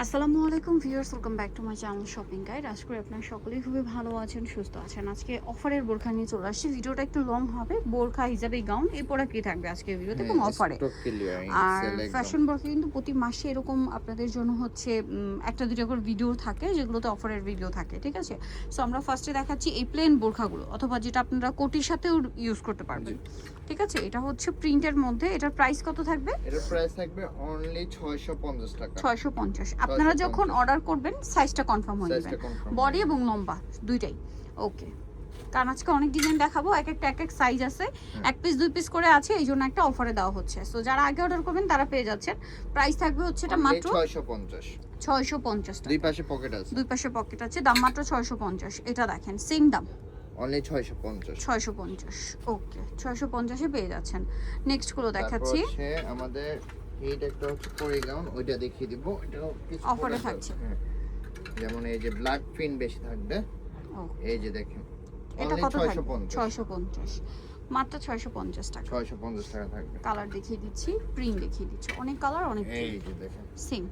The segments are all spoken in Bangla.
আসসালামু আলাইকুম viewers, welcome back to my channel shopping guide. আশা করি আপনারা সকলেই খুবই ভালো আছেন, সুস্থ আছেন। আজকে অফারের বোরখা নিয়ে চলে আসছি। ভিডিওটা একটু লং হবে। বোরখা হিসাবে গাউন এই প্রোডাক্টই থাকবে আজকের ভিডিওতে এবং অফারে। স্টক ক্লিয়ারিং আর সেল একদম। ফ্যাশন বোরখা কিন্তু প্রতি মাসে এরকম আপনাদের জন্য হচ্ছে একটা দুটো করে ভিডিও থাকে, যেগুলোতে অফারের ভিডিও থাকে, ঠিক আছে? সো আমরা ফার্স্টে দেখাচ্ছি এই প্লেন বোরখাগুলো, অথবা যেটা আপনারা কোটির সাথেও ইউজ করতে পারবেন, ঠিক আছে? এটা হচ্ছে প্রিন্টের মধ্যে। এটার প্রাইস কত থাকবে? এটার প্রাইস থাকবে অনলি 650 টাকা। 650। আপনারা যখন অর্ডার করবেন সাইজটা কনফার্ম হয়ে যাবে, বডি এবং লম্বা দুইটাই। ওকে, কারণ আজকে অনেক ডিজাইন দেখাবো, এক এক সাইজ আছে, এক পিস দুই পিস করে আছে, এই জন্য একটা অফারে দেওয়া হচ্ছে। সো যারা আগে অর্ডার করবেন তারা পেয়ে যাচ্ছেন। প্রাইস থাকবে হচ্ছে এটা মাত্র 650। 650 টাকা। দুই পাশে পকেট আছে, দুই পাশে পকেট আছে, দাম মাত্র 650। এটা দেখেন সেম দাম, অনলি 650। 650। ওকে, 650 এ পেয়ে যাচ্ছেন। নেক্সট গুলো দেখাচ্ছি। তারপর হচ্ছে আমাদের এইটা একটা হচ্ছে পরি গাউন, ওইটা দেখিয়ে দিব। এটাও কিছু অফারে থাকছে। যেমন এই যে ব্ল্যাক প্রিন্ট বেশি থাকবে, এই যে দেখেন এটা কত থাকবে? 650। 650, মাত্র 650 টাকা। 650 টাকা থাকবে। কালার দেখিয়ে দিচ্ছি, প্রিন্ট দেখিয়ে দিচ্ছি, অনেক কালার অনেক এই যে দেখেন সেম।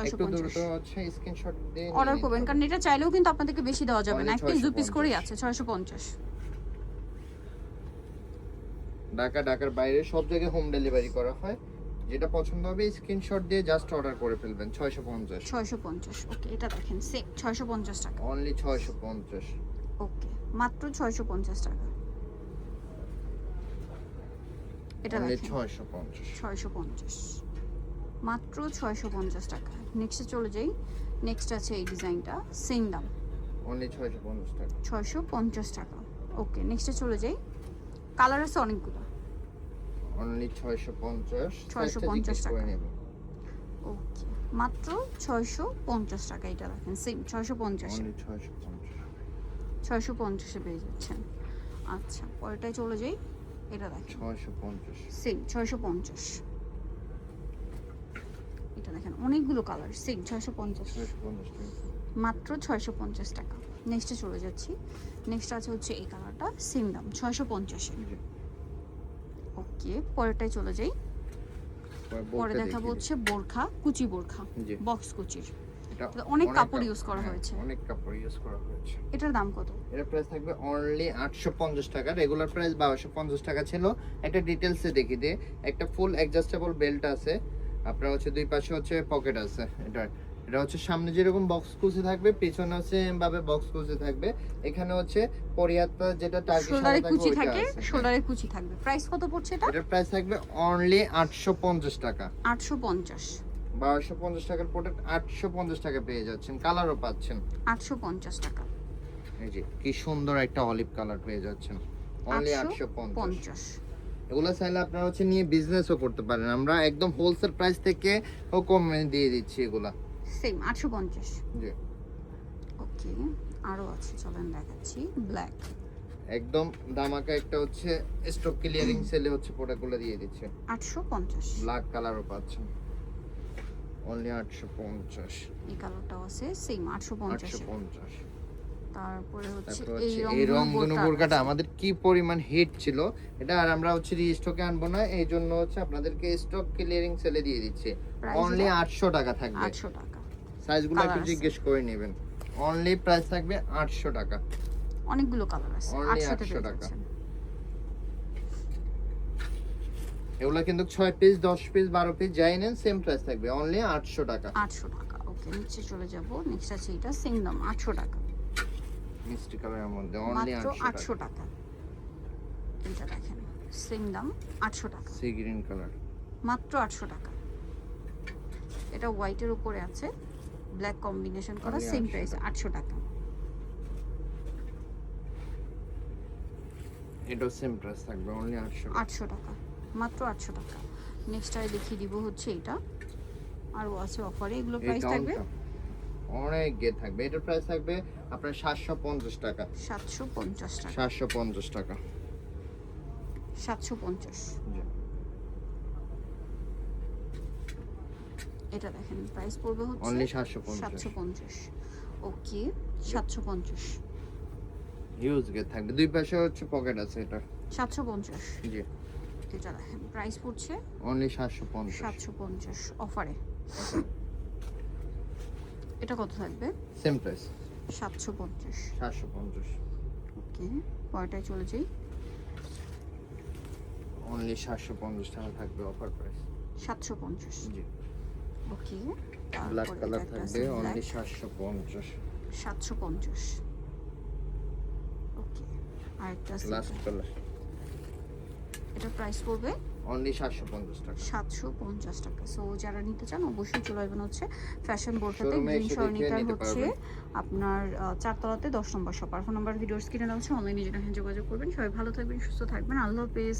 একটু দ্রুত 650 হচ্ছে স্ক্রিনশট দিয়ে অর্ডার করবেন, কারণ এটা চাইলেও কিন্তু আপনাদেরকে বেশি দেওয়া যাবে না, এক পিস দু পিস 650 করেই আছে। 650। ঢাকার বাইরে সব জায়গায় হোম ডেলিভারি করা হয়। যেটা পছন্দ হবে স্ক্রিনশট দিয়ে জাস্ট অর্ডার করে ফেলবেন। 650। 650। ওকে, এটা দেখেন সেম 650 টাকা। অনলি 650। ওকে, মাত্র 650 টাকা। এটা অনলি দেখেন 650। 650, মাত্র 650 টাকা। নেক্সটে চলে যাই। নেক্সট আছে এই ডিজাইনটা, সেম দাম, অনলি 650 টাকা। 650 টাকা। ওকে, নেক্সটে চলে যাই। কালার আছে অনেকগুলো। অনলি 650। 650 টাকা। করে নেব। ওকে, মাত্র 650 টাকা। এটা দেখেন সেম 650। অনলি 650। 650 এ পেয়ে যাচ্ছেন। আচ্ছা, পরেরটায় চলে যাই। এটা দেখেন 650। সেম 650। এটা দেখেন অনেকগুলো কালার, সেম 650, 650 টাকা। মাত্র 650 টাকা। নেক্সটে চলে যাচ্ছি। নেক্সট আছে হচ্ছে এই কালারটা, সেম দাম 650 এ। জি। ওকে, পরেরটায় চলে যাই। পরে দেখাবো হচ্ছে বোরখা, কুচি বোরখা, জি। বক্স কুচির। এটা অনেক কাপড় ইউজ করা হয়েছে। অনেক কাপড় ইউজ করা হয়েছে। এটার দাম কত? এর প্রাইস থাকবে অনলি 850 টাকা। রেগুলার প্রাইস 1250 টাকা ছিল। একটা ডিটেইলসে দেখিয়ে দিই। একটা ফুল অ্যাডজাস্টেবল বেল্ট আছে, আপনার হচ্ছে দুই পাশে হচ্ছে পকেট আছে। এটা হচ্ছে সামনে যেরকম বক্স কুচি থাকবে, পিছনে হচ্ছে ভাবে বক্স কুচি থাকবে। এখানে হচ্ছে পরিহাতটা যেটা টার্কি শোল্ডারে সাদা কুচি থাকবে থাকে, ওইটা আছে। শোল্ডারে কুচি থাকবে। প্রাইস কত পড়ছে এটা? এটার প্রাইস থাকবে অনলি 850 টাকা। 850। 1250 টাকার প্রোডাক্ট 850 টাকা পেয়ে যাচ্ছেন। কালারও পাচ্ছেন 850 টাকা। এই যে কি সুন্দর একটা অলিভ কালার পেয়ে যাচ্ছেন। অনলি 850। এগুলো চাইলে আপনারা হচ্ছে নিয়ে বিজনেসও করতে পারেন। আমরা একদম হোলসেল প্রাইস থেকে ও কমে দিয়ে দিচ্ছি এগুলা। সেম 850। জি, ওকে, আরো আছে, চলেন দেখাচ্ছি। ব্ল্যাক একদম ধামাকা একটা হচ্ছে স্টক ক্লিয়ারিং সেলে হচ্ছে প্রোডাক্টগুলো দিয়ে দিচ্ছে। 850। ব্ল্যাক কালারও পাচ্ছেন অনলি 850। এই কালারটাও আছে সেম 850 এ। 850। তারপরে হচ্ছে তারপর এই হচ্ছে এই রংধনু বোরকাটা আমাদের কি পরিমাণ হিট ছিল, এটা আর আমরা হচ্ছে রিস্টকে আনবো না, এই জন্য হচ্ছে আপনাদেরকে স্টক ক্লিয়ারিং সেলে দিয়ে দিচ্ছে। অনলি 800 টাকা থাকবে। 800 টাকা। সাইজগুলো একটু জিজ্ঞেস করে নেবেন। অনলি প্রাইস থাকবে 800 টাকা। অনেকগুলো কালার আছে, Only 800 টাকা। টাকা। এগুলা কিন্তু 6 পিস 10 পিস 12 পিস যাই নেন সেম প্রাইস থাকবে অনলি 800 টাকা। 800 টাকা। ওকে, নিচে চলে যাব। নেক্সট আছে এটা, সেম দাম 800 টাকা। মিষ্টি কালারের মধ্যে অনলি মাত্র 800 টাকা। টাকা। এটা দেখেন সেম দাম 800 টাকা। সি গ্রিন কালার মাত্র 800 টাকা। এটা হোয়াইটের উপরে আছে, ব্ল্যাক কম্বিনেশন করা, Only সেম 800 প্রাইস 800 টাকা। এটাও সেম প্রাইস থাকবে অনলি 800 টাকা। 800 টাকা, মাত্র 800 টাকা। নেক্সট আই দেখিয়ে দিব হচ্ছে এটা, আর আছে অফারে। এগুলো প্রাইস থাকবে অনেক গে থাকবে। এটার প্রাইস থাকবে আপনার 750 টাকা। 750 টাকা। 750 টাকা। 750। জি। এটা দেখেন প্রাইস পড়বে হচ্ছে অনলি 750। 750। ওকে, 750। হিউজ গে থাকবে, দুই পাশে হচ্ছে পকেট আছে এটা। 750। জি, এটা দেখেন প্রাইস পড়ছে অনলি 750। 750 অফারে। এটা কত থাকবে? Same price 750। 750 ওকে, পরেরটায় চলে যাই। অনলি 750 টাকা থাকবে অফার প্রাইস 750। জি ওকে, ব্ল্যাক কালার থাকবে অনলি 750 750। ওকে, আরেকটা লাস্ট কালার এটা প্রাইস পড়বে অনলি 750 টাকা 750 টাকা। সো যারা নিতে চান অবশ্যই চলে আসবেন হচ্ছে ফ্যাশন বোরকাতে। Showroom এ গ্রিন এসে স্বর্ণিকার দেখে নিতে হচ্ছে পারবেন। আপনার 4 তলাতে 10 নম্বর শপ। আর ফোন নাম্বার ভিডিওর স্ক্রিনে দেওয়া হচ্ছে, অনলাইনে যেটা যোগাযোগ করবেন। সবাই ভালো থাকবেন, সুস্থ থাকবেন, আল্লাহ হাফেজ।